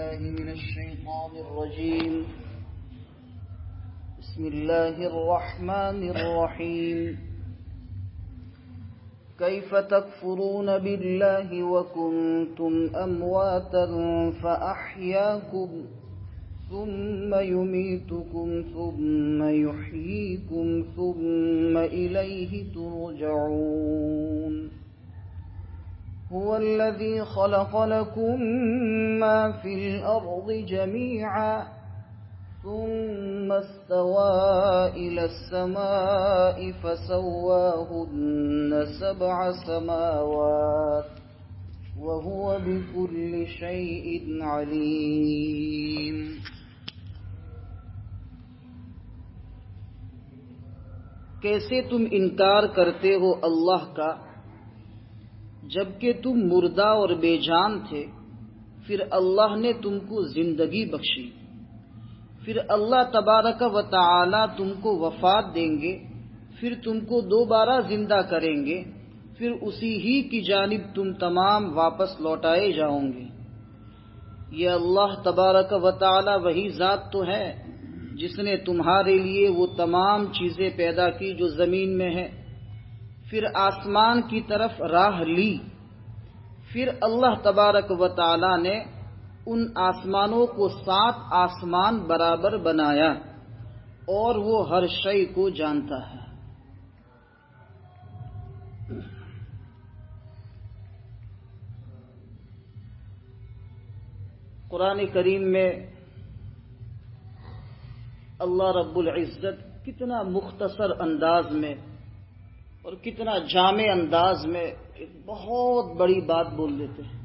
بالله من الشيطان الرجيم. بسم الله الرحمن الرحيم. كيف تكفرون بالله وكنتم أمواتا فأحياكم ثم يميتكم ثم يحييكم ثم إليه ترجعون. هو الذي خلق لكم ما في الأرض جميعا ثم استوى إلى السماء فسواهن 7 سماوات وهو بكل شيء عليم. کیسے تم انکار کرتے ہو اللہ کا جبکہ تم مردہ اور بے جان تھے، پھر اللہ نے تم کو زندگی بخشی، پھر اللہ تبارک و تعالی تم کو وفات دیں گے، پھر تم کو دوبارہ زندہ کریں گے، پھر اسی ہی کی جانب تم تمام واپس لوٹائے جاؤں گے۔ یہ اللہ تبارک و تعالی وہی ذات تو ہے جس نے تمہارے لیے وہ تمام چیزیں پیدا کی جو زمین میں ہے، پھر آسمان کی طرف راہ لی، پھر اللہ تبارک و تعالی نے ان آسمانوں کو 7 آسمان برابر بنایا، اور وہ ہر شے کو جانتا ہے۔ قرآن کریم میں اللہ رب العزت کتنا مختصر انداز میں اور کتنا جامع انداز میں ایک بہت بڑی بات بول دیتے ہیں۔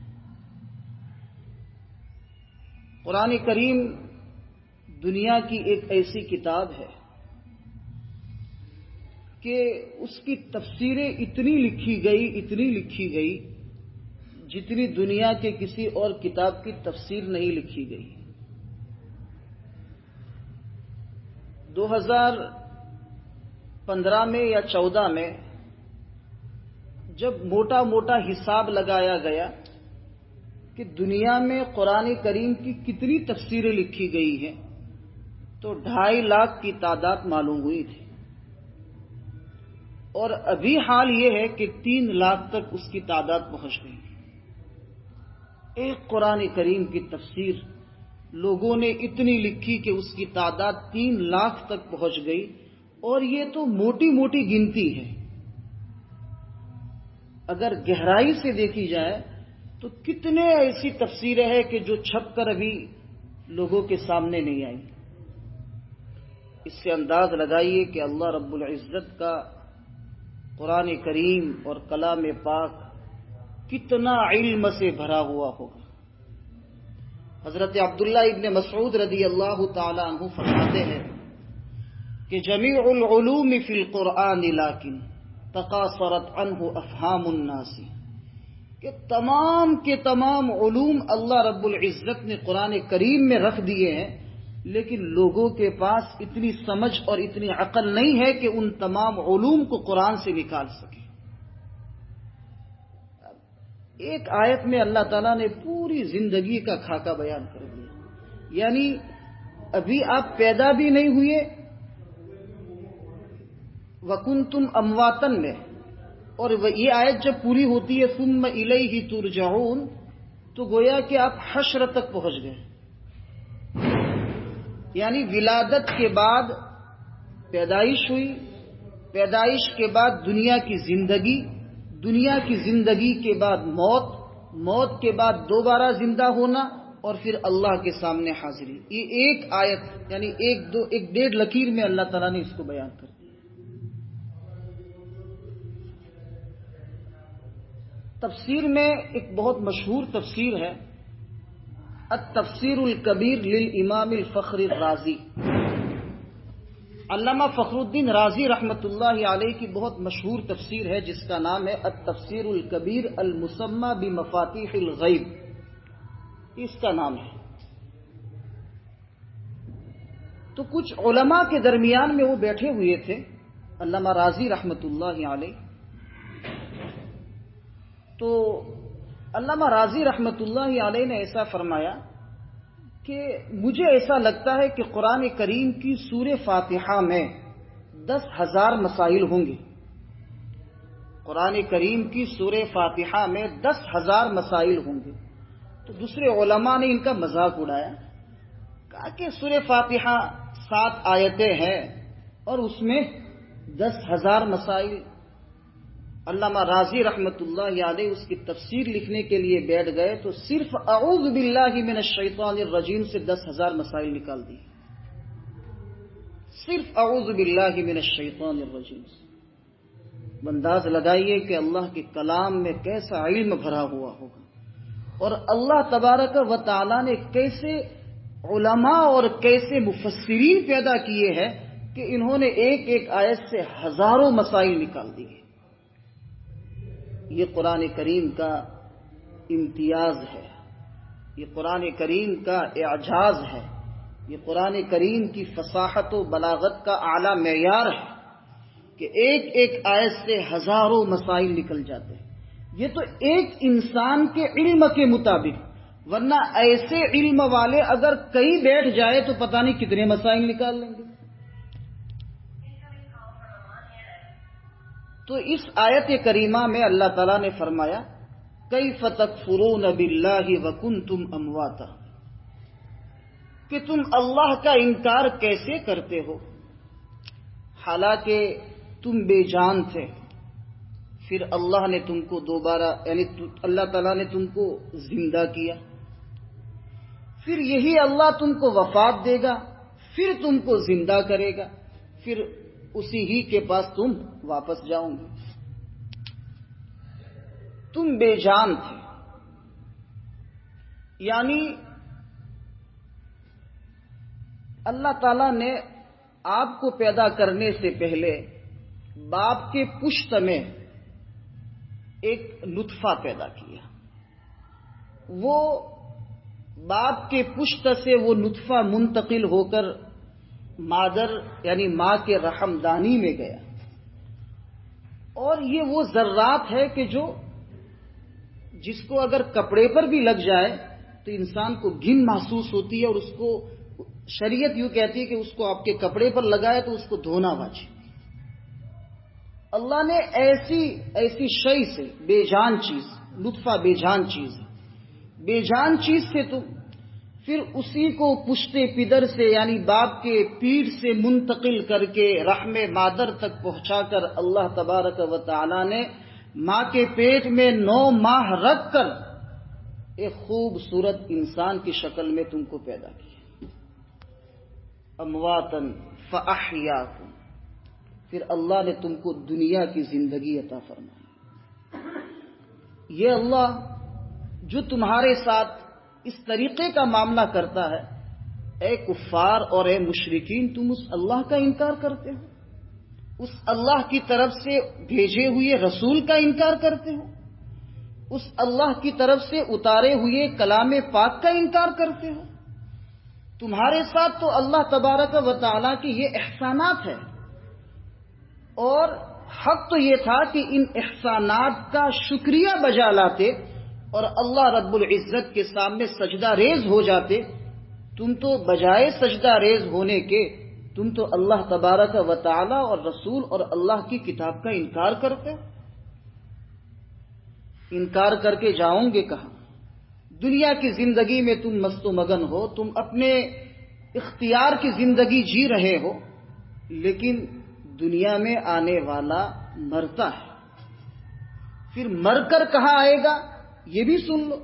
قرآن کریم دنیا کی ایک ایسی کتاب ہے کہ اس کی تفسیریں اتنی لکھی گئی جتنی دنیا کے کسی اور کتاب کی تفسیر نہیں لکھی گئی۔ 2015 میں یا 14 میں جب موٹا حساب لگایا گیا کہ دنیا میں قرآن کریم کی کتنی تفسیریں لکھی گئی ہیں، تو 2.5 لاکھ کی تعداد معلوم ہوئی تھی، اور ابھی حال یہ ہے کہ 3 لاکھ تک اس کی تعداد پہنچ گئی۔ ایک قرآن کریم کی تفسیر لوگوں نے اتنی لکھی کہ اس کی تعداد 3 لاکھ تک پہنچ گئی، اور یہ تو موٹی گنتی ہے۔ اگر گہرائی سے دیکھی جائے تو کتنے ایسی تفسیریں ہیں کہ جو چھپ کر ابھی لوگوں کے سامنے نہیں آئی۔ اس سے انداز لگائیے کہ اللہ رب العزت کا قرآن کریم اور کلام پاک کتنا علم سے بھرا ہوا ہوگا۔ حضرت عبداللہ ابن مسعود رضی اللہ تعالی عنہ فرماتے ہیں کہ جمیع العلوم فی القرآن لیکن تقاصرت عنہ افہام الناس، کہ تمام کے تمام علوم اللہ رب العزت نے قرآن کریم میں رکھ دیے ہیں، لیکن لوگوں کے پاس اتنی سمجھ اور اتنی عقل نہیں ہے کہ ان تمام علوم کو قرآن سے نکال سکے۔ ایک آیت میں اللہ تعالیٰ نے پوری زندگی کا خاکہ بیان کر دیا، یعنی ابھی آپ پیدا بھی نہیں ہوئے وَكُنْتُمْ أَمْوَاتًا میں، اور یہ آیت جب پوری ہوتی ہے ثُمَّ إِلَيْهِ تُرْجَعُونَ، تو گویا کہ آپ حشر تک پہنچ گئے، یعنی ولادت کے بعد پیدائش ہوئی، پیدائش کے بعد دنیا کی زندگی، دنیا کی زندگی کے بعد موت، موت کے بعد دوبارہ زندہ ہونا، اور پھر اللہ کے سامنے حاضری۔ یہ ایک آیت یعنی ایک 1.5 لکیر میں اللہ تعالیٰ نے اس کو بیان کر دیا۔ تفسیر میں ایک بہت مشہور تفسیر ہے التفسیر الکبیر للامام الفخر الرازی۔ علامہ فخر الدین رازی رحمۃ اللہ علیہ کی بہت مشہور تفسیر ہے جس کا نام ہے التفسیر الکبیر المسمى بمفاتیح الغیب، اس کا نام ہے۔ تو کچھ علماء کے درمیان میں وہ بیٹھے ہوئے تھے، علامہ رازی رحمۃ اللہ علیہ، تو علامہ راضی رحمۃ اللہ علیہ نے ایسا فرمایا کہ مجھے ایسا لگتا ہے کہ قرآن کریم کی سورہ فاتحہ میں 10,000 مسائل ہوں گے. قرآن کریم کی سورہ فاتحہ میں 10,000 مسائل ہوں گے. تو دوسرے علماء نے ان کا مذاق اڑایا، کہا کہ سورہ فاتحہ 7 آیتیں ہیں اور اس میں 10,000 مسائل. علامہ راضی رحمۃ اللہ علیہ اس کی تفسیر لکھنے کے لیے بیٹھ گئے تو صرف اعوذ باللہ من الشیطان الرجیم سے 10,000 مسائل نکال دی. صرف اعوذ باللہ من الشیطان الرجیم سے. انداز لگائیے کہ اللہ کے کلام میں کیسا علم بھرا ہوا ہوگا، اور اللہ تبارک و تعالی نے کیسے علماء اور کیسے مفسرین پیدا کیے ہیں کہ انہوں نے ایک ایک آیت سے ہزاروں مسائل نکال دیے. یہ قرآن کریم کا امتیاز ہے، یہ قرآن کریم کا اعجاز ہے، یہ قرآن کریم کی فصاحت و بلاغت کا اعلیٰ معیار ہے کہ ایک ایک آیت سے ہزاروں مسائل نکل جاتے ہیں. یہ تو ایک انسان کے علم کے مطابق، ورنہ ایسے علم والے اگر کئی بیٹھ جائے تو پتہ نہیں کتنے مسائل نکال لیں گے. تو اس آیت کریمہ میں اللہ تعالیٰ نے فرمایا کیف تکفرون باللہ وکنتم امواتا، کہ تم اللہ کا انکار کیسے کرتے ہو حالانکہ تم بے جان تھے. پھر اللہ نے تم کو دوبارہ، یعنی اللہ تعالیٰ نے تم کو زندہ کیا، پھر یہی اللہ تم کو وفات دے گا، پھر تم کو زندہ کرے گا، پھر اسی ہی کے پاس تم واپس جاؤں گے. تم بے جان تھے، یعنی اللہ تعالیٰ نے آپ کو پیدا کرنے سے پہلے باپ کے پشت میں ایک نطفہ پیدا کیا. وہ باپ کے پشت سے وہ نطفہ منتقل ہو کر مادر یعنی ماں کے رحم دانی میں گیا، اور یہ وہ ذرات ہے کہ جس کو اگر کپڑے پر بھی لگ جائے تو انسان کو گھن محسوس ہوتی ہے، اور اس کو شریعت یوں کہتی ہے کہ اس کو آپ کے کپڑے پر لگائے تو اس کو دھونا واجب. اللہ نے ایسی شے سے، بے جان چیز، نطفہ بے جان چیز، بے جان چیز سے تو پھر اسی کو پشتے پدر سے یعنی باپ کے پیٹ سے منتقل کر کے رحم مادر تک پہنچا کر اللہ تبارک و تعالی نے ماں کے پیٹ میں 9 ماہ رکھ کر ایک خوبصورت انسان کی شکل میں تم کو پیدا کیا. امواتن فاحیاکم، پھر اللہ نے تم کو دنیا کی زندگی عطا فرمائی. یہ اللہ جو تمہارے ساتھ اس طریقے کا معاملہ کرتا ہے، اے کفار اور اے مشرکین، تم اس اللہ کا انکار کرتے ہو، اس اللہ کی طرف سے بھیجے ہوئے رسول کا انکار کرتے ہو، اس اللہ کی طرف سے اتارے ہوئے کلام پاک کا انکار کرتے ہو. تمہارے ساتھ تو اللہ تبارک و تعالیٰ کی یہ احسانات ہے، اور حق تو یہ تھا کہ ان احسانات کا شکریہ بجا لاتے اور اللہ رب العزت کے سامنے سجدہ ریز ہو جاتے. تم تو بجائے سجدہ ریز ہونے کے تم تو اللہ تبارک و تعالی اور رسول اور اللہ کی کتاب کا انکار کرتے. انکار کر کے جاؤں گے کہاں؟ دنیا کی زندگی میں تم مست و مگن ہو، تم اپنے اختیار کی زندگی جی رہے ہو، لیکن دنیا میں آنے والا مرتا ہے. پھر مر کر کہاں آئے گا یہ بھی سن لو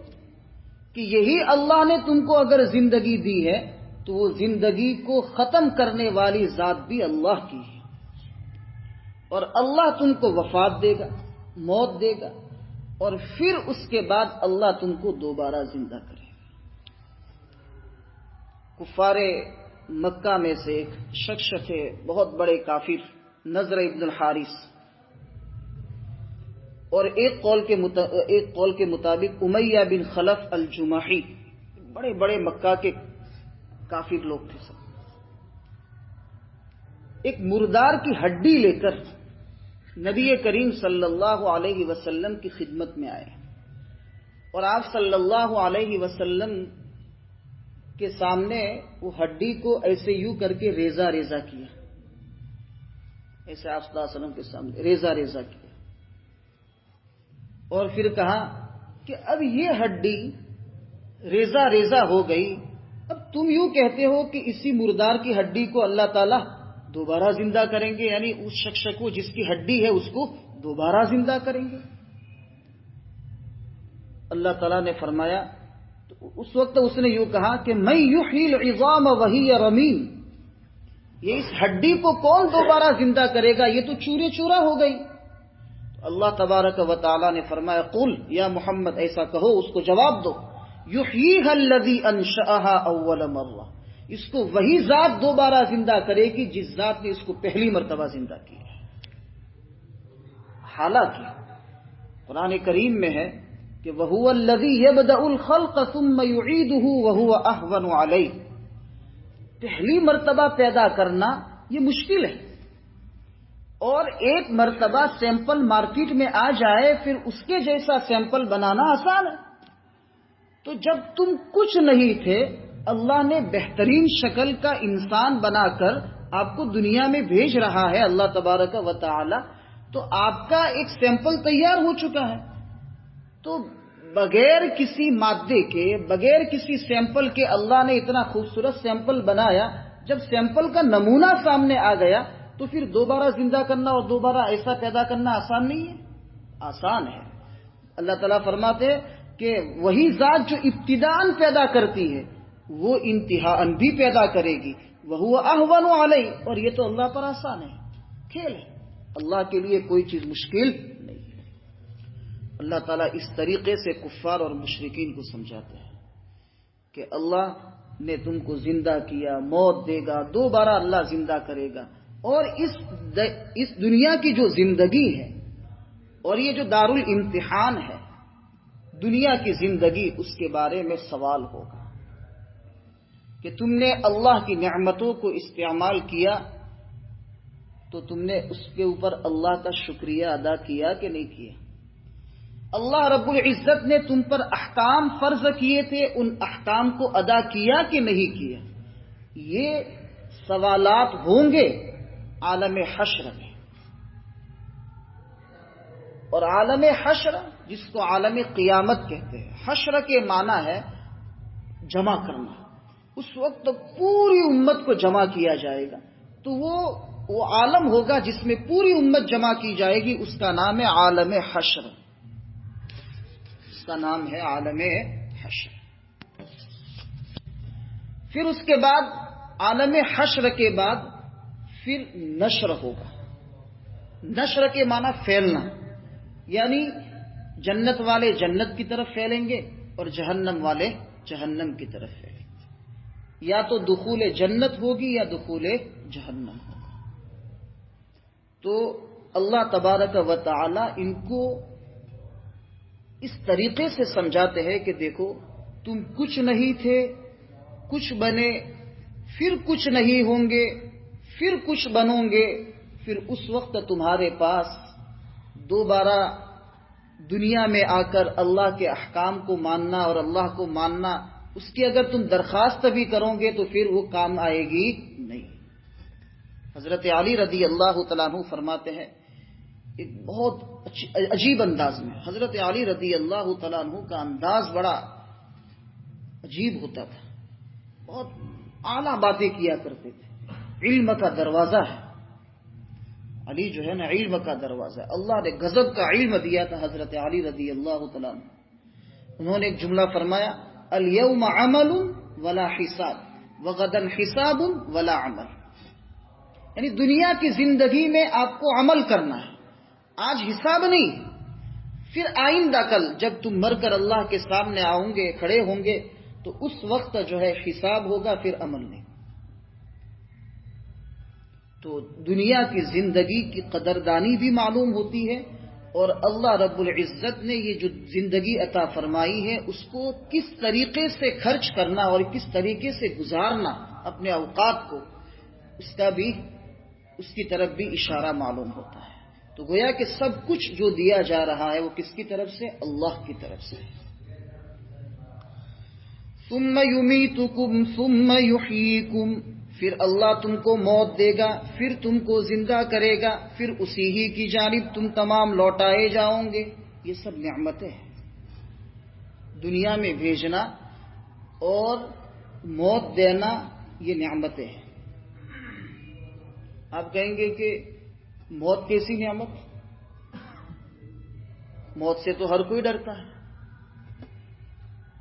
کہ یہی اللہ نے تم کو اگر زندگی دی ہے تو وہ زندگی کو ختم کرنے والی ذات بھی اللہ کی ہے، اور اللہ تم کو وفات دے گا، موت دے گا، اور پھر اس کے بعد اللہ تم کو دوبارہ زندہ کرے گا. کفار مکہ میں سے ایک شخص تھے، بہت بڑے کافر، نضر ابن الحارث، اور ایک قول کے مطابق امیہ بن خلف الجمحی، بڑے بڑے مکہ کے کافر لوگ تھے سب. ایک مردار کی ہڈی لے کر نبی کریم صلی اللہ علیہ وسلم کی خدمت میں آئے، اور آپ صلی اللہ علیہ وسلم کے سامنے وہ ہڈی کو ایسے یوں کر کے ریزہ ریزہ کیا، ایسے آپ صلی اللہ علیہ وسلم کے سامنے ریزہ ریزہ کیا، اور پھر کہا کہ اب یہ ہڈی ریزہ ریزہ ہو گئی، اب تم یوں کہتے ہو کہ اسی مردار کی ہڈی کو اللہ تعالیٰ دوبارہ زندہ کریں گے، یعنی اس شخص کو جس کی ہڈی ہے اس کو دوبارہ زندہ کریں گے۔ اللہ تعالیٰ نے فرمایا، تو اس وقت اس نے یوں کہا کہ میں یحیی العظام وہی رمیم، یہ اس ہڈی کو کون دوبارہ زندہ کرے گا، یہ تو چورے چورا ہو گئی۔ تو اللہ تبارک و تعالیٰ نے فرمایا قل یا محمد، ایسا کہو، اس کو جواب دو، یحییھا الذی انشأھا اول مرہ، اس کو وہی ذات دوبارہ زندہ کرے گی جس ذات نے اس کو پہلی مرتبہ زندہ کیا ہے۔ حالانکہ قرآن کریم میں ہے کہ وَهُوَ الَّذِي يَبْدَأُ الْخَلْقَ ثُمَّ يُعِيدُهُ وَهُوَ أَهْوَنُ عَلَيْهِ، پہلی مرتبہ پیدا کرنا یہ مشکل ہے، اور ایک مرتبہ سیمپل مارکیٹ میں آ جائے پھر اس کے جیسا سیمپل بنانا آسان ہے۔ تو جب تم کچھ نہیں تھے، اللہ نے بہترین شکل کا انسان بنا کر آپ کو دنیا میں بھیج رہا ہے اللہ تبارک و تعالی، تو آپ کا ایک سیمپل تیار ہو چکا ہے۔ تو بغیر کسی مادے کے، بغیر کسی سیمپل کے اللہ نے اتنا خوبصورت سیمپل بنایا، جب سیمپل کا نمونہ سامنے آ گیا تو پھر دوبارہ زندہ کرنا اور دوبارہ ایسا پیدا کرنا آسان نہیں ہے؟ آسان ہے۔ اللہ تعالیٰ فرماتے ہیں کہ وہی ذات جو ابتداءً پیدا کرتی ہے وہ انتہاءً بھی پیدا کرے گی، وَهُوَ أَهْوَنُ عَلَيْهِ، اور یہ تو اللہ پر آسان ہے، کھیل ہے، اللہ کے لیے کوئی چیز مشکل نہیں ہے۔ اللہ تعالیٰ اس طریقے سے کفار اور مشرکین کو سمجھاتے ہیں کہ اللہ نے تم کو زندہ کیا، موت دے گا، دوبارہ اللہ زندہ کرے گا، اور اس دنیا کی جو زندگی ہے اور یہ جو دارالامتحان ہے دنیا کی زندگی، اس کے بارے میں سوال ہوگا کہ تم نے اللہ کی نعمتوں کو استعمال کیا تو تم نے اس کے اوپر اللہ کا شکریہ ادا کیا کہ نہیں کیا؟ اللہ رب العزت نے تم پر احکام فرض کیے تھے، ان احکام کو ادا کیا کہ نہیں کیا؟ یہ سوالات ہوں گے عالم حشر میں، اور عالم حشر جس کو عالم قیامت کہتے ہیں، حشر کے معنی ہے جمع کرنا، اس وقت پوری امت کو جمع کیا جائے گا، تو وہ عالم ہوگا جس میں پوری امت جمع کی جائے گی، اس کا نام ہے عالم حشر، اس کا نام ہے عالم حشر۔ پھر اس کے بعد عالم حشر کے بعد پھر نشر ہوگا۔ نشر کے معنی پھیلنا، یعنی جنت والے جنت کی طرف پھیلیں گے اور جہنم والے جہنم کی طرف پھیلیں گے، یا تو دخول جنت ہوگی یا دخول جہنم ہوگا۔ تو اللہ تبارک و تعالی ان کو اس طریقے سے سمجھاتے ہیں کہ دیکھو تم کچھ نہیں تھے، کچھ بنے، پھر کچھ نہیں ہوں گے، پھر کچھ بنو گے، پھر اس وقت تمہارے پاس دوبارہ دنیا میں آ کر اللہ کے احکام کو ماننا اور اللہ کو ماننا، اس کی اگر تم درخواست بھی کرو گے تو پھر وہ کام آئے گی نہیں۔ حضرت علی رضی اللہ تعالیٰ عنہ فرماتے ہیں ایک بہت عجیب انداز میں، حضرت علی رضی اللہ تعالیٰ عنہ کا انداز بڑا عجیب ہوتا تھا، بہت اعلیٰ باتیں کیا کرتے تھے، علم کا دروازہ ہے علی جو ہے نا، علم کا دروازہ ہے، اللہ نے غضب کا علم دیا تھا حضرت علی رضی اللہ تعالیٰ عنہ۔ انہوں نے ایک جملہ فرمایا، الیوم عمل ولا حساب وغدا حساب ولا عمل، یعنی دنیا کی زندگی میں آپ کو عمل کرنا ہے، آج حساب نہیں، پھر آئندہ کل جب تم مر کر اللہ کے سامنے آؤں گے، کھڑے ہوں گے، تو اس وقت جو ہے حساب ہوگا، پھر عمل نہیں۔ تو دنیا کی زندگی کی قدردانی بھی معلوم ہوتی ہے، اور اللہ رب العزت نے یہ جو زندگی عطا فرمائی ہے اس کو کس طریقے سے خرچ کرنا اور کس طریقے سے گزارنا اپنے اوقات کو، اس کی طرف بھی اشارہ معلوم ہوتا ہے۔ تو گویا کہ سب کچھ جو دیا جا رہا ہے وہ کس کی طرف سے؟ اللہ کی طرف سے۔ ثم یمیتکم ثم یحییکم، پھر اللہ تم کو موت دے گا، پھر تم کو زندہ کرے گا، پھر اسی ہی کی جانب تم تمام لوٹائے جاؤں گے۔ یہ سب نعمتیں ہیں، دنیا میں بھیجنا اور موت دینا یہ نعمتیں ہیں۔ آپ کہیں گے کہ موت کیسی نعمت؟ موت سے تو ہر کوئی ڈرتا ہے۔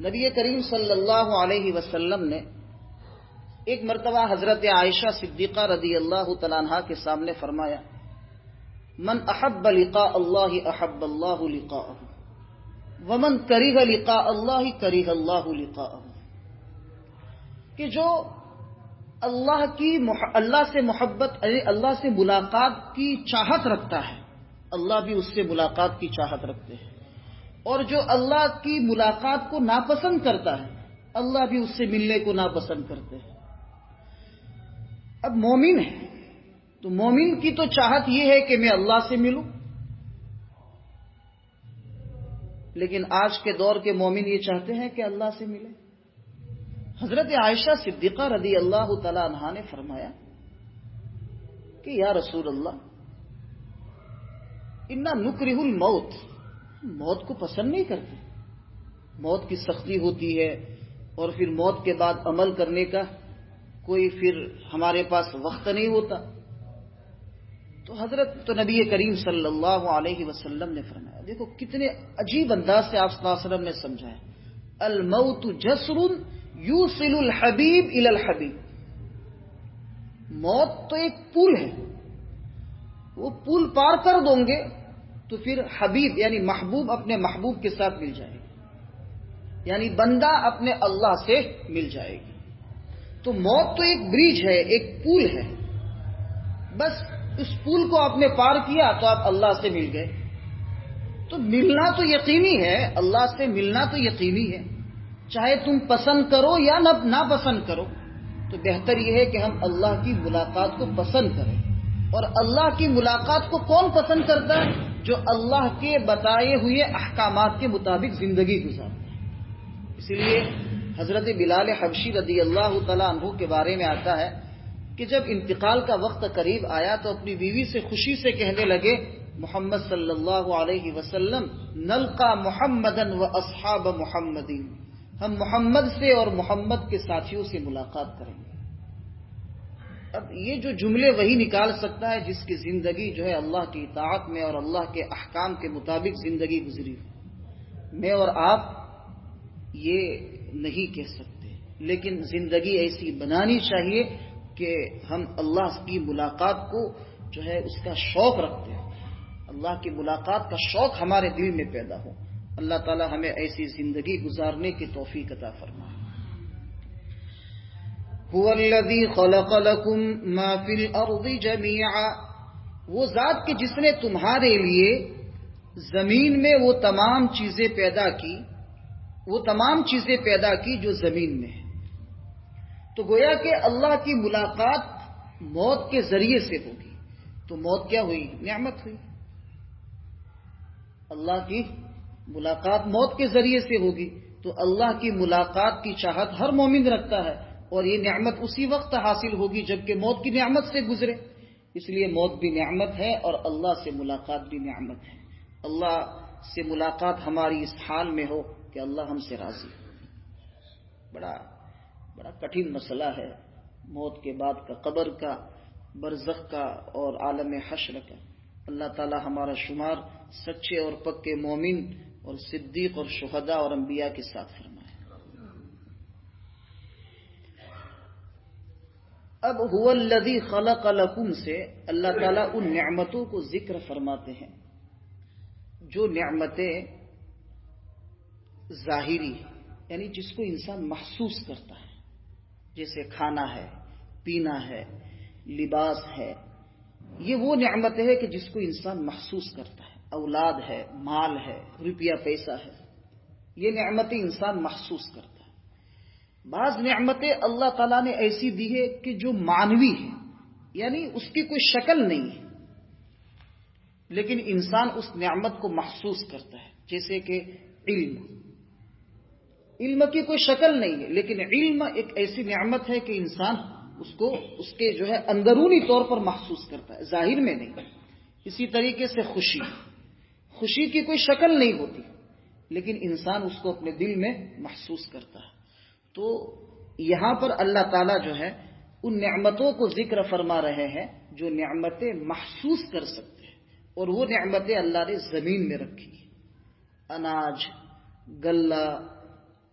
نبی کریم صلی اللہ علیہ وسلم نے ایک مرتبہ حضرت عائشہ صدیقہ رضی اللہ تعالیٰ عنہا کے سامنے فرمایا، من احب لقاء اللہ احب اللہ لقاءہ ومن کرہ لقاء اللہ کرہ اللہ لقاءہ، کہ جو اللہ سے محبت، اللہ سے ملاقات کی چاہت رکھتا ہے، اللہ بھی اس سے ملاقات کی چاہت رکھتے ہیں، اور جو اللہ کی ملاقات کو ناپسند کرتا ہے، اللہ بھی اس سے ملنے کو ناپسند کرتے ہیں۔ اب مومن ہے تو مومن کی تو چاہت یہ ہے کہ میں اللہ سے ملوں، لیکن آج کے دور کے مومن یہ چاہتے ہیں کہ اللہ سے ملے۔ حضرت عائشہ صدیقہ رضی اللہ تعالی عنہا نے فرمایا کہ یا رسول اللہ، انا نکرہ الموت، موت کو پسند نہیں کرتے، موت کی سختی ہوتی ہے اور پھر موت کے بعد عمل کرنے کا کوئی پھر ہمارے پاس وقت نہیں ہوتا۔ تو نبی کریم صلی اللہ علیہ وسلم نے فرمایا، دیکھو کتنے عجیب انداز سے آپ صلی اللہ علیہ وسلم نے سمجھایا، الموت جسر یوصل الحبیب الی الحبیب، موت تو ایک پل ہے، وہ پل پار کر دوں گے تو پھر حبیب یعنی محبوب اپنے محبوب کے ساتھ مل جائے گی، یعنی بندہ اپنے اللہ سے مل جائے گی۔ تو موت تو ایک برج ہے، ایک پل ہے، بس اس پل کو آپ نے پار کیا تو آپ اللہ سے مل گئے۔ تو ملنا تو یقینی ہے، اللہ سے ملنا تو یقینی ہے، چاہے تم پسند کرو یا نہ پسند کرو، تو بہتر یہ ہے کہ ہم اللہ کی ملاقات کو پسند کریں۔ اور اللہ کی ملاقات کو کون پسند کرتا ہے؟ جو اللہ کے بتائے ہوئے احکامات کے مطابق زندگی گزارتا ہے۔ اسی لیے حضرت بلال حبشی رضی اللہ تعالیٰ عنہ کے بارے میں آتا ہے کہ جب انتقال کا وقت قریب آیا تو اپنی بیوی سے خوشی سے کہنے لگے، محمد صلی اللہ علیہ وسلم نلقا محمدن و اصحاب محمدین، ہم محمد سے اور محمد کے ساتھیوں سے ملاقات کریں گے۔ اب یہ جو جملے وہی نکال سکتا ہے جس کی زندگی جو ہے اللہ کی اطاعت میں اور اللہ کے احکام کے مطابق زندگی گزری ہو۔ میں اور آپ یہ نہیں کہہ سکتے، لیکن زندگی ایسی بنانی چاہیے کہ ہم اللہ کی ملاقات کو جو ہے اس کا شوق رکھتے ہیں، اللہ کی ملاقات کا شوق ہمارے دل میں پیدا ہو۔ اللہ تعالی ہمیں ایسی زندگی گزارنے کی توفیق عطا فرمائے۔ هو الذی خلق لکم ما فی الارض جمیعا، وہ ذات کہ جس نے تمہارے لیے زمین میں وہ تمام چیزیں پیدا کی جو زمین میں ہے۔ تو گویا کہ اللہ کی ملاقات موت کے ذریعے سے ہوگی، تو موت کیا ہوئی؟ نعمت ہوئی۔ اللہ کی ملاقات موت کے ذریعے سے ہوگی، تو اللہ کی ملاقات کی چاہت ہر مومن رکھتا ہے، اور یہ نعمت اسی وقت حاصل ہوگی جبکہ موت کی نعمت سے گزرے۔ اس لیے موت بھی نعمت ہے اور اللہ سے ملاقات بھی نعمت ہے۔ اللہ سے ملاقات ہماری اس حال میں ہو کہ اللہ ہم سے راضی ہو۔ بڑا کٹھن مسئلہ ہے موت کے بعد کا، قبر کا، برزخ کا اور عالم حشر کا۔ اللہ تعالی ہمارا شمار سچے اور پکے مومن اور صدیق اور شہداء اور انبیاء کے ساتھ فرمائے۔ اب هو الذی خلق لکم سے اللہ تعالیٰ ان نعمتوں کو ذکر فرماتے ہیں جو نعمتیں ظاہری یعنی جس کو انسان محسوس کرتا ہے، جیسے کھانا ہے، پینا ہے، لباس ہے، یہ وہ نعمت ہے کہ جس کو انسان محسوس کرتا ہے۔ اولاد ہے، مال ہے، روپیہ پیسہ ہے، یہ نعمتیں انسان محسوس کرتا ہے۔ بعض نعمتیں اللہ تعالیٰ نے ایسی دی ہے کہ جو معنوی ہے، یعنی اس کی کوئی شکل نہیں ہے، لیکن انسان اس نعمت کو محسوس کرتا ہے، جیسے کہ علم، علم کی کوئی شکل نہیں ہے، لیکن علم ایک ایسی نعمت ہے کہ انسان اس کو اس کے جو ہے اندرونی طور پر محسوس کرتا ہے، ظاہر میں نہیں۔ اسی طریقے سے خوشی کی کوئی شکل نہیں ہوتی، لیکن انسان اس کو اپنے دل میں محسوس کرتا ہے۔ تو یہاں پر اللہ تعالیٰ جو ہے ان نعمتوں کو ذکر فرما رہے ہیں جو نعمتیں محسوس کر سکتے ہیں، اور وہ نعمتیں اللہ نے زمین میں رکھی ہیں۔ اناج، غلہ،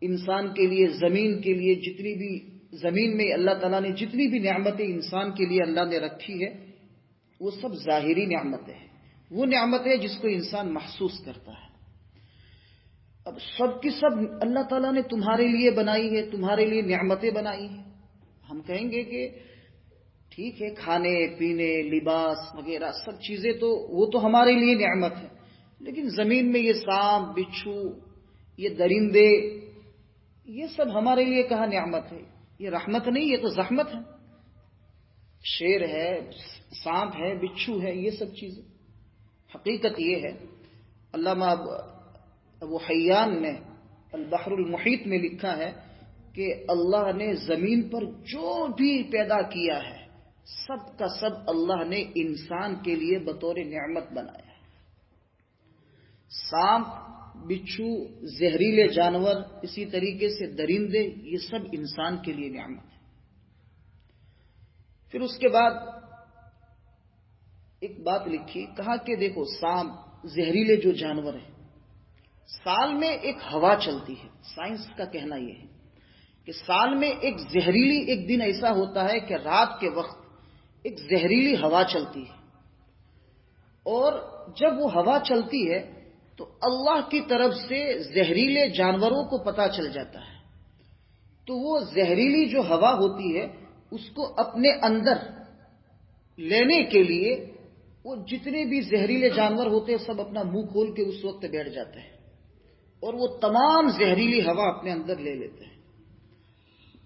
انسان کے لیے، زمین کے لیے جتنی بھی زمین میں اللہ تعالیٰ نے جتنی بھی نعمتیں انسان کے لیے اللہ نے رکھی ہے، وہ سب ظاہری نعمتیں ہیں، وہ نعمتیں جس کو انسان محسوس کرتا ہے۔ اب سب کی سب اللہ تعالیٰ نے تمہارے لیے بنائی ہے، تمہارے لیے نعمتیں بنائی ہیں۔ ہم کہیں گے کہ ٹھیک ہے، کھانے پینے، لباس وغیرہ سب چیزیں تو وہ تو ہمارے لیے نعمت ہے، لیکن زمین میں یہ سانپ، بچھو، یہ درندے، یہ سب ہمارے لیے کہاں نعمت ہے؟ یہ رحمت نہیں، یہ تو زحمت ہے۔ شیر ہے، سانپ ہے، بچھو ہے، یہ سب چیزیں۔ حقیقت یہ ہے، علامہ ابو حیان نے البحر المحیط میں لکھا ہے کہ اللہ نے زمین پر جو بھی پیدا کیا ہے سب کا سب اللہ نے انسان کے لیے بطور نعمت بنایا ہے۔ سانپ، بچھو، زہریلے جانور، اسی طریقے سے درندے، یہ سب انسان کے لیے نعمت ہے۔ پھر اس کے بعد ایک بات لکھی، کہا کہ دیکھو سانپ، زہریلے جو جانور ہیں، سال میں ایک ہوا چلتی ہے۔ سائنس کا کہنا یہ ہے کہ سال میں ایک زہریلی ایک دن ایسا ہوتا ہے کہ رات کے وقت ایک زہریلی ہوا چلتی ہے، اور جب وہ ہوا چلتی ہے تو اللہ کی طرف سے زہریلے جانوروں کو پتہ چل جاتا ہے، تو وہ زہریلی جو ہوا ہوتی ہے اس کو اپنے اندر لینے کے لیے وہ جتنے بھی زہریلے جانور ہوتے ہیں سب اپنا منہ کھول کے اس وقت بیٹھ جاتے ہیں، اور وہ تمام زہریلی ہوا اپنے اندر لے لیتے ہیں۔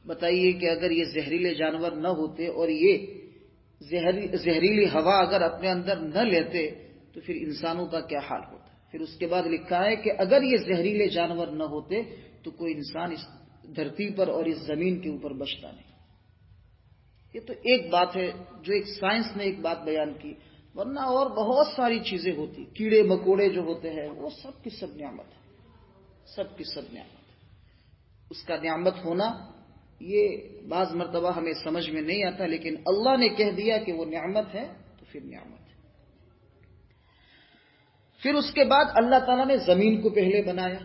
بتائیے کہ اگر یہ زہریلے جانور نہ ہوتے اور یہ زہریلی ہوا اگر اپنے اندر نہ لیتے تو پھر انسانوں کا کیا حال ہوتا؟ پھر اس کے بعد لکھا ہے کہ اگر یہ زہریلے جانور نہ ہوتے تو کوئی انسان اس دھرتی پر اور اس زمین کے اوپر بچتا نہیں۔ یہ تو ایک بات ہے جو ایک سائنس نے ایک بات بیان کی، ورنہ اور بہت ساری چیزیں ہوتی، کیڑے مکوڑے جو ہوتے ہیں وہ سب کی سب نعمت ہے، سب کی سب نعمت ہے۔ اس کا نعمت ہونا یہ بعض مرتبہ ہمیں سمجھ میں نہیں آتا، لیکن اللہ نے کہہ دیا کہ وہ نعمت ہے تو پھر نعمت ہے۔ پھر اس کے بعد اللہ تعالیٰ نے زمین کو پہلے بنایا،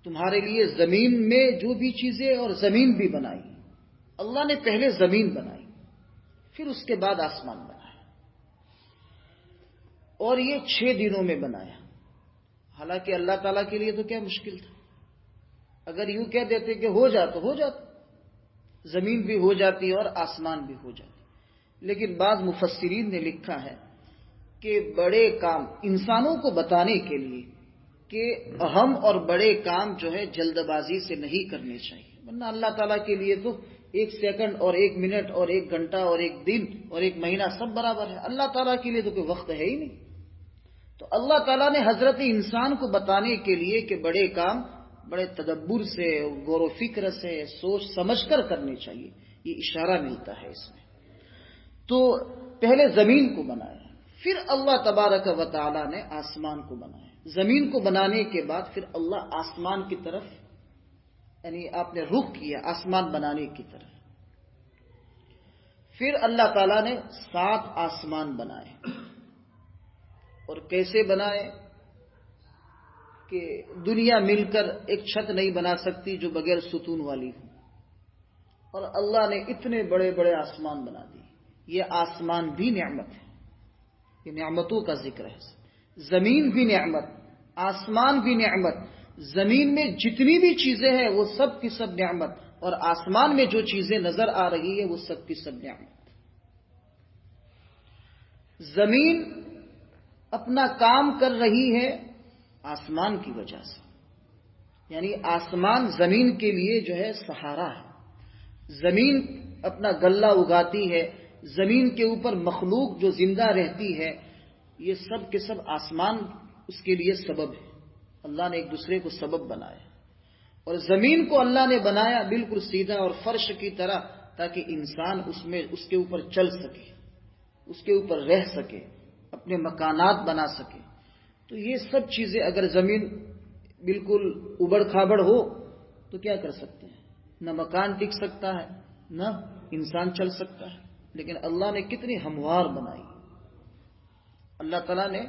تمہارے لیے زمین میں جو بھی چیزیں اور زمین بھی بنائی، اللہ نے پہلے زمین بنائی، پھر اس کے بعد آسمان بنایا، اور یہ 6 دنوں میں بنایا۔ حالانکہ اللہ تعالیٰ کے لیے تو کیا مشکل تھا، اگر یوں کہہ دیتے کہ ہو جاتا ہو جاتا، زمین بھی ہو جاتی اور آسمان بھی ہو جاتی۔ لیکن بعض مفسرین نے لکھا ہے کہ بڑے کام انسانوں کو بتانے کے لیے کہ اہم اور بڑے کام جو ہے جلد بازی سے نہیں کرنے چاہیے، ورنہ اللہ تعالیٰ کے لیے تو 1 سیکنڈ اور 1 منٹ اور 1 گھنٹہ اور 1 دن اور 1 مہینہ سب برابر ہے، اللہ تعالیٰ کے لیے تو کوئی وقت ہے ہی نہیں۔ تو اللہ تعالیٰ نے حضرت انسان کو بتانے کے لیے کہ بڑے کام بڑے تدبر سے، غور و فکر سے، سوچ سمجھ کر کرنے چاہیے، یہ اشارہ ملتا ہے اس میں۔ تو پہلے زمین کو بنایا، پھر اللہ تبارک و تعالی نے آسمان کو بنایا۔ زمین کو بنانے کے بعد پھر اللہ آسمان کی طرف، یعنی آپ نے رخ کیا آسمان بنانے کی طرف۔ پھر اللہ تعالیٰ نے 7 آسمان بنائے، اور کیسے بنائے کہ دنیا مل کر ایک چھت نہیں بنا سکتی جو بغیر ستون والی ہو، اور اللہ نے اتنے بڑے بڑے آسمان بنا دیے۔ یہ آسمان بھی نعمت ہے، یہ نعمتوں کا ذکر ہے۔ زمین بھی نعمت، آسمان بھی نعمت، زمین میں جتنی بھی چیزیں ہیں وہ سب کی سب نعمت، اور آسمان میں جو چیزیں نظر آ رہی ہے وہ سب کی سب نعمت۔ زمین اپنا کام کر رہی ہے آسمان کی وجہ سے، یعنی آسمان زمین کے لیے جو ہے سہارا ہے۔ زمین اپنا غلہ اگاتی ہے، زمین کے اوپر مخلوق جو زندہ رہتی ہے، یہ سب کے سب آسمان اس کے لیے سبب ہے۔ اللہ نے ایک دوسرے کو سبب بنایا۔ اور زمین کو اللہ نے بنایا بالکل سیدھا اور فرش کی طرح، تاکہ انسان اس کے اوپر چل سکے، اس کے اوپر رہ سکے، اپنے مکانات بنا سکے۔ تو یہ سب چیزیں اگر زمین بالکل ابڑ کھابڑ ہو تو کیا کر سکتے ہیں؟ نہ مکان ٹک سکتا ہے، نہ انسان چل سکتا ہے۔ لیکن اللہ نے کتنی ہموار بنائی۔ اللہ تعالیٰ نے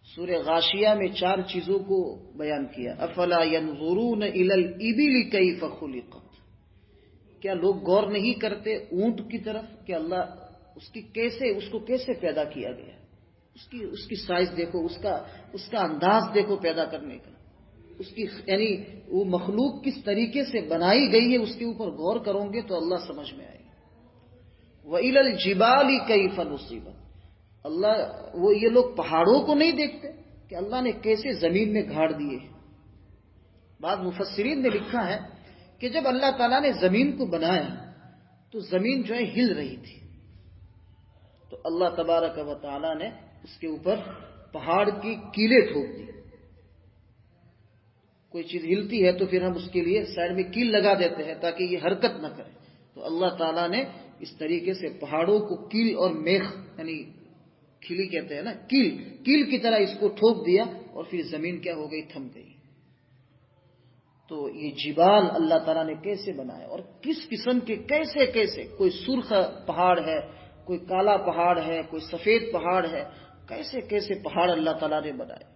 سورہ غاشیہ میں 4 چیزوں کو بیان کیا۔ افلا ينظرون الى الابل كيف خلقت، کیا لوگ غور نہیں کرتے اونٹ کی طرف کہ اللہ اس کو کیسے پیدا کیا گیا، اس کی سائز دیکھو، اس کا انداز دیکھو پیدا کرنے کا، یعنی وہ مخلوق کس طریقے سے بنائی گئی ہے، اس کے اوپر غور کرو گے تو اللہ سمجھ میں آئے گا۔ وَإِلَى الْجِبَالِ كَيْفَ نُصِبَتْ، یہ لوگ پہاڑوں کو نہیں دیکھتے کہ اللہ نے کیسے زمین میں گاڑ دیے۔ بعض مفسرین نے لکھا ہے کہ جب اللہ تعالیٰ نے زمین کو بنایا تو زمین جو ہے ہل رہی تھی، تو اللہ تبارک و تعالیٰ نے اس کے اوپر پہاڑ کی کیلیں ٹھوک دی۔ کوئی چیز ہلتی ہے تو پھر ہم اس کے لیے سائڈ میں کیل لگا دیتے ہیں تاکہ یہ حرکت نہ کرے، تو اللہ تعالیٰ نے اس طریقے سے پہاڑوں کو کیل اور میخ، یعنی کھلی کہتے ہیں نا، کیل کی طرح اس کو ٹھوک دیا، اور پھر زمین کیا ہو گئی؟ تھم گئی۔ تو یہ جبال اللہ تعالیٰ نے کیسے بنایا، اور کس قسم کے کیسے، کوئی سرخ پہاڑ ہے، کوئی کالا پہاڑ ہے، کوئی سفید پہاڑ ہے، کیسے پہاڑ اللہ تعالیٰ نے بنائے۔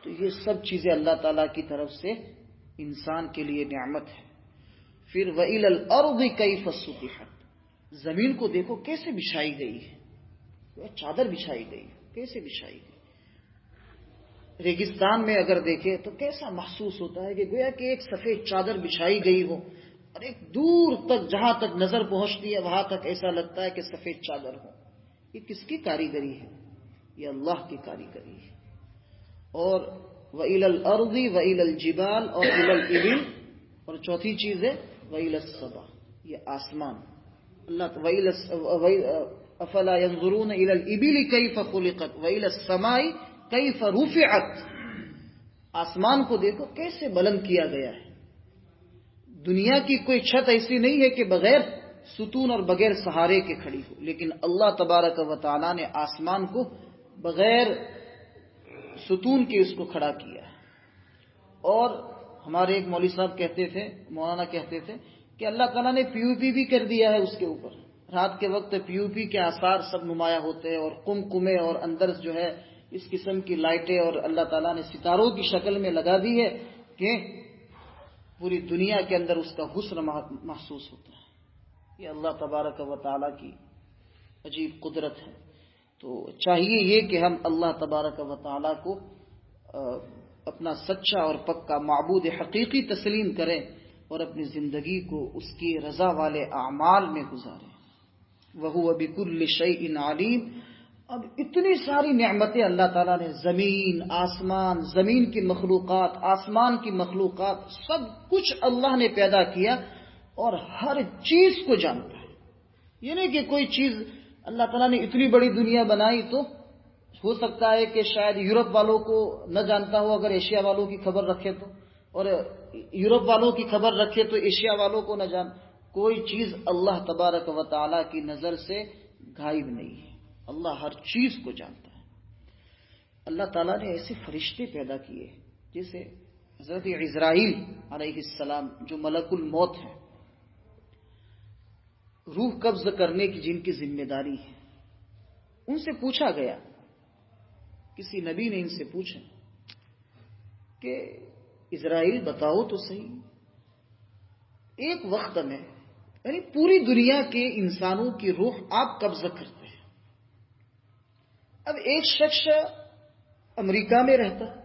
تو یہ سب چیزیں اللہ تعالیٰ کی طرف سے انسان کے لیے نعمت ہے۔ پھر وَإِلَى الْأَرْضِ كَيْفَ سُطِحَتْ، زمین کو دیکھو کیسے بچھائی گئی ہے، چادر بچھائی گئی، کیسے بچھائی گئی۔ ریگستان میں اگر دیکھیں تو کیسا محسوس ہوتا ہے کہ گویا کہ ایک سفید چادر بچھائی گئی ہو، اور ایک دور تک جہاں تک نظر پہنچتی ہے وہاں تک ایسا لگتا ہے کہ سفید چادر ہو۔ یہ کس کی کاریگری ہے؟ یہ اللہ کی کاریگری ہے۔ اور وَإِلَى الْأَرْضِ وَإِلَى الْجِبَالِ اور إِلَى الْإِبِلِ، اور چوتھی چیز ہے وَإِلَى السَّمَاءِ، یہ آسمان۔ اللہ افلا ينظرون الى الابل كيف خلقت والى السماء كيف رفعت، آسمان کو دیکھو کیسے بلند کیا گیا ہے۔ دنیا کی کوئی چھت ایسی نہیں ہے کہ بغیر ستون اور بغیر سہارے کے کھڑی ہو، لیکن اللہ تبارک و تعالی نے آسمان کو بغیر ستون کے اس کو کھڑا کیا ہے۔ اور ہمارے ایک مولوی صاحب کہتے تھے، مولانا کہتے تھے کہ اللہ تعالیٰ نے پی او پی بھی کر دیا ہے اس کے اوپر، رات کے وقت پی او پی کے آثار سب نمایاں ہوتے ہیں، اور قمقمے اور اندر جو ہے اس قسم کی لائٹیں، اور اللہ تعالیٰ نے ستاروں کی شکل میں لگا دی ہے کہ پوری دنیا کے اندر اس کا حسن محسوس ہوتا ہے۔ یہ اللہ تبارک و تعالیٰ کی عجیب قدرت ہے۔ تو چاہیے یہ کہ ہم اللہ تبارک و تعالیٰ کو اپنا سچا اور پکا معبود حقیقی تسلیم کریں، اور اپنی زندگی کو اس کی رضا والے اعمال میں گزاریں۔ وَهُوَ بِكُلِّ شَيْءٍ عَلِيمٌ۔ اب اتنی ساری نعمتیں اللہ تعالیٰ نے، زمین، آسمان، زمین کی مخلوقات، آسمان کی مخلوقات، سب کچھ اللہ نے پیدا کیا، اور ہر چیز کو جانتا ہے۔ یہ نہیں کہ کوئی چیز اللہ تعالیٰ نے اتنی بڑی دنیا بنائی تو ہو سکتا ہے کہ شاید یورپ والوں کو نہ جانتا ہو، اگر ایشیا والوں کی خبر رکھے تو، اور یورپ والوں کی خبر رکھے تو ایشیا والوں کو نہ جان۔ کوئی چیز اللہ تبارک و تعالیٰ کی نظر سے غائب نہیں ہے، اللہ ہر چیز کو جانتا ہے۔ اللہ تعالیٰ نے ایسے فرشتے پیدا کیے جیسے حضرت عزرائیل علیہ السلام، جو ملک الموت ہیں، روح قبض کرنے کی جن کی ذمہ داری ہے۔ ان سے پوچھا گیا، کسی نبی نے ان سے پوچھا کہ عزرائیل بتاؤ تو صحیح، ایک وقت میں یعنی پوری دنیا کے انسانوں کی روح آپ قبض کرتے ہیں۔ اب ایک شخص امریکہ میں رہتا ہے،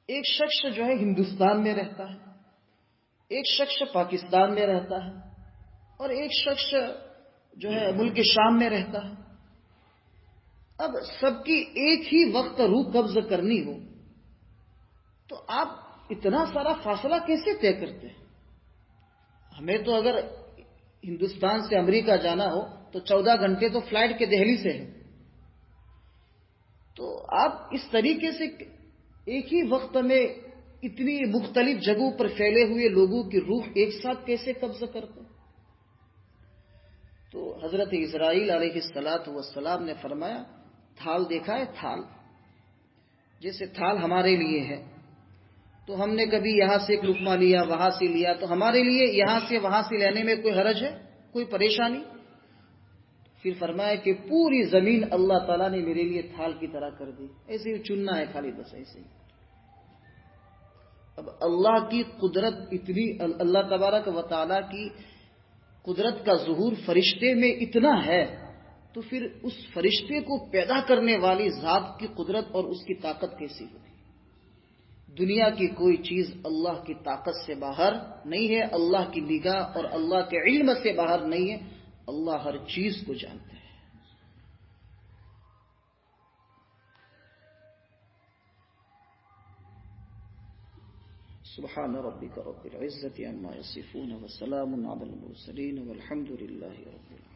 ایک شخص جو ہے ہندوستان میں رہتا ہے، ایک شخص پاکستان میں رہتا ہے، اور ایک شخص جو ہے ملک شام میں رہتا ہے۔ اب سب کی ایک ہی وقت روح قبض کرنی ہو تو آپ اتنا سارا فاصلہ کیسے طے کرتے ہیں؟ ہمیں تو اگر ہندوستان سے امریکہ جانا ہو تو 14 گھنٹے تو فلائٹ کے دہلی سے ہے، تو آپ اس طریقے سے ایک ہی وقت میں اتنی مختلف جگہوں پر پھیلے ہوئے لوگوں کی روح ایک ساتھ کیسے قبضہ کرتا ہے؟ تو حضرت اسرائیل علیہ السلام نے فرمایا تھال دیکھا ہے، تھال، جیسے تھال ہمارے لیے ہے تو ہم نے کبھی یہاں سے ایک لقمہ لیا، وہاں سے لیا، تو ہمارے لیے یہاں سے وہاں سے لینے میں کوئی حرج ہے، کوئی پریشانی؟ پھر فرمایا کہ پوری زمین اللہ تعالیٰ نے میرے لیے تھال کی طرح کر دی، ایسے ہی چننا ہے خالی، بس ایسے ہی۔ اب اللہ کی قدرت اتنی، اللہ تبارک و تعالیٰ کی قدرت کا ظہور فرشتے میں اتنا ہے، تو پھر اس فرشتے کو پیدا کرنے والی ذات کی قدرت اور اس کی طاقت کیسی ہوگی؟ دنیا کی کوئی چیز اللہ کی طاقت سے باہر نہیں ہے، اللہ کی نگاہ اور اللہ کے علم سے باہر نہیں ہے، اللہ ہر چیز کو جانتے ہیں۔ سبحان ربک رب العزة عما یصفون وسلام علی المرسلین والحمد للہ رب العالمین۔